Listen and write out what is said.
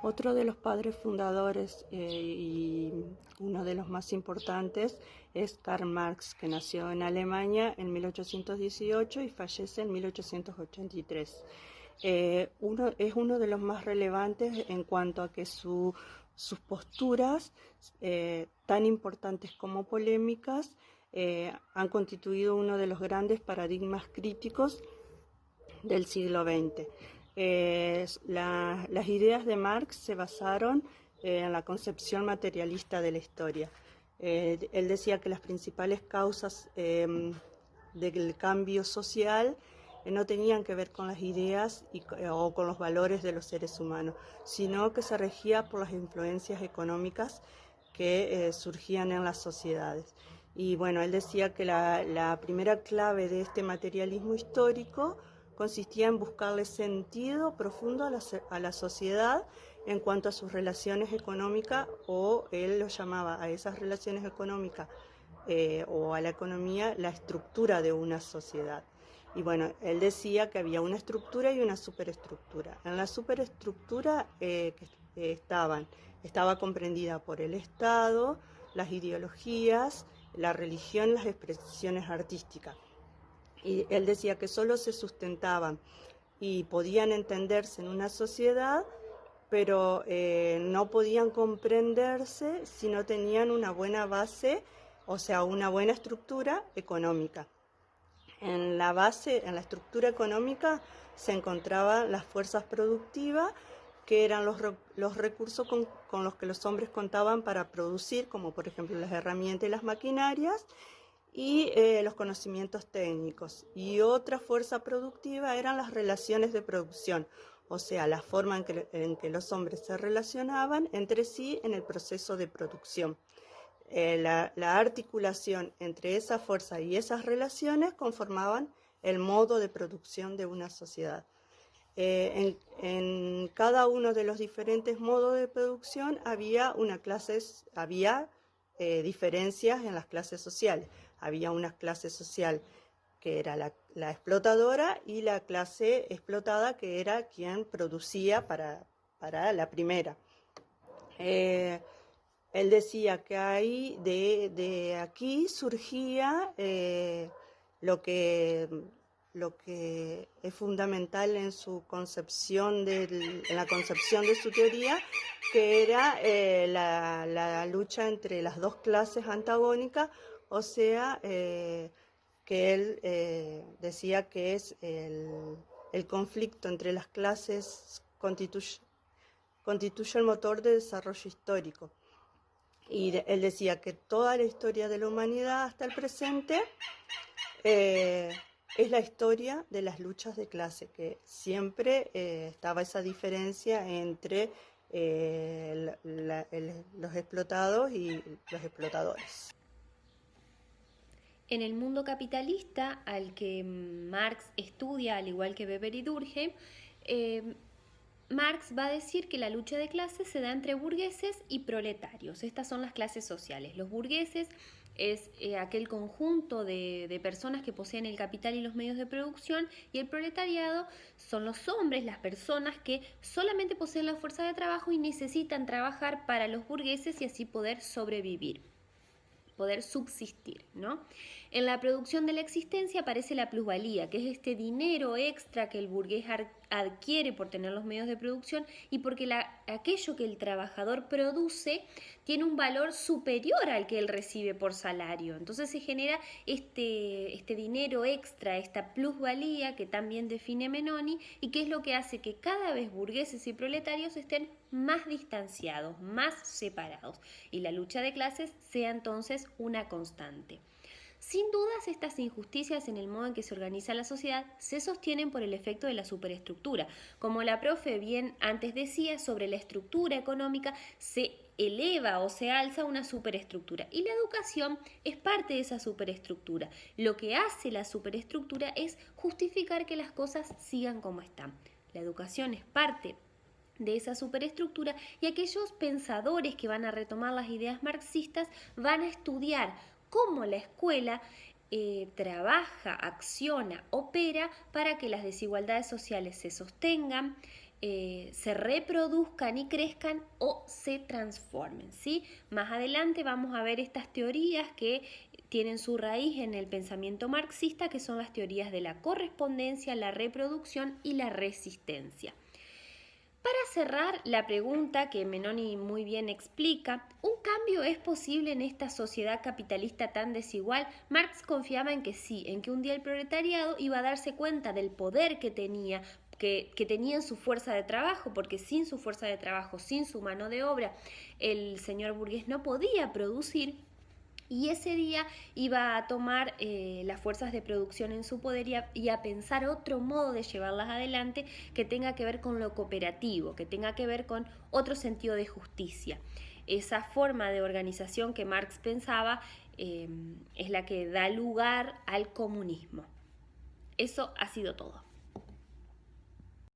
Otro de los padres fundadores y uno de los más importantes es Karl Marx, que nació en Alemania en 1818 y fallece en 1883. Es uno de los más relevantes en cuanto a que sus posturas, tan importantes como polémicas, han constituido uno de los grandes paradigmas críticos del siglo XX. Las ideas de Marx se basaron en la concepción materialista de la historia. Él decía que las principales causas del cambio social no tenían que ver con las ideas o con los valores de los seres humanos, sino que se regía por las influencias económicas que surgían en las sociedades. Y bueno, él decía que la primera clave de este materialismo histórico consistía en buscarle sentido profundo a la sociedad en cuanto a sus relaciones económicas, o él lo llamaba a esas relaciones económicas o a la economía la estructura de una sociedad. Y bueno, él decía que había una estructura y una superestructura. En la superestructura estaba comprendida por el Estado, las ideologías, la religión, las expresiones artísticas. Y él decía que solo se sustentaban y podían entenderse en una sociedad, pero no podían comprenderse si no tenían una buena base, o sea, una buena estructura económica. En la base, en la estructura económica, se encontraban las fuerzas productivas, que eran los recursos con los que los hombres contaban para producir, como por ejemplo las herramientas y las maquinarias, y los conocimientos técnicos. Y otra fuerza productiva eran las relaciones de producción, o sea, la forma en que los hombres se relacionaban entre sí en el proceso de producción. La articulación entre esa fuerza y esas relaciones conformaban el modo de producción de una sociedad. En cada uno de los diferentes modos de producción había diferencias en las clases sociales. Había una clase social que era la explotadora, y la clase explotada, que era quien producía para la primera. Él decía que ahí, de aquí surgía lo que, lo que es fundamental en su concepción, en la concepción de su teoría, que era la lucha entre las dos clases antagónicas, o sea, que él decía que es el conflicto entre las clases constituye el motor de desarrollo histórico. Y él decía que toda la historia de la humanidad hasta el presente es la historia de las luchas de clase, que siempre estaba esa diferencia entre los explotados y los explotadores. En el mundo capitalista, al que Marx estudia, al igual que Weber y Durkheim, Marx va a decir que la lucha de clases se da entre burgueses y proletarios. Estas son las clases sociales. Los burgueses es aquel conjunto de personas que poseen el capital y los medios de producción, y el proletariado son los hombres, las personas que solamente poseen la fuerza de trabajo y necesitan trabajar para los burgueses y así poder sobrevivir, poder subsistir, ¿no? En la producción de la existencia aparece la plusvalía, que es este dinero extra que el burgués adquiere por tener los medios de producción y porque aquello que el trabajador produce tiene un valor superior al que él recibe por salario. Entonces se genera este dinero extra, esta plusvalía que también define Menoni, y que es lo que hace que cada vez burgueses y proletarios estén más distanciados, más separados, y la lucha de clases sea entonces una constante. Sin dudas, estas injusticias en el modo en que se organiza la sociedad se sostienen por el efecto de la superestructura. Como la profe bien antes decía, sobre la estructura económica se eleva o se alza una superestructura, y la educación es parte de esa superestructura. Lo que hace la superestructura es justificar que las cosas sigan como están. La educación es parte de esa superestructura, y aquellos pensadores que van a retomar las ideas marxistas van a estudiar cómo la escuela trabaja, acciona, opera para que las desigualdades sociales se sostengan, se reproduzcan y crezcan o se transformen, ¿sí? Más adelante vamos a ver estas teorías que tienen su raíz en el pensamiento marxista, que son las teorías de la correspondencia, la reproducción y la resistencia. Para cerrar la pregunta que Menoni muy bien explica, ¿un cambio es posible en esta sociedad capitalista tan desigual? Marx confiaba en que sí, en que un día el proletariado iba a darse cuenta del poder que tenía en su fuerza de trabajo, porque sin su fuerza de trabajo, sin su mano de obra, el señor burgués no podía producir. Y ese día iba a tomar las fuerzas de producción en su poder y a pensar otro modo de llevarlas adelante que tenga que ver con lo cooperativo, que tenga que ver con otro sentido de justicia. Esa forma de organización que Marx pensaba es la que da lugar al comunismo. Eso ha sido todo.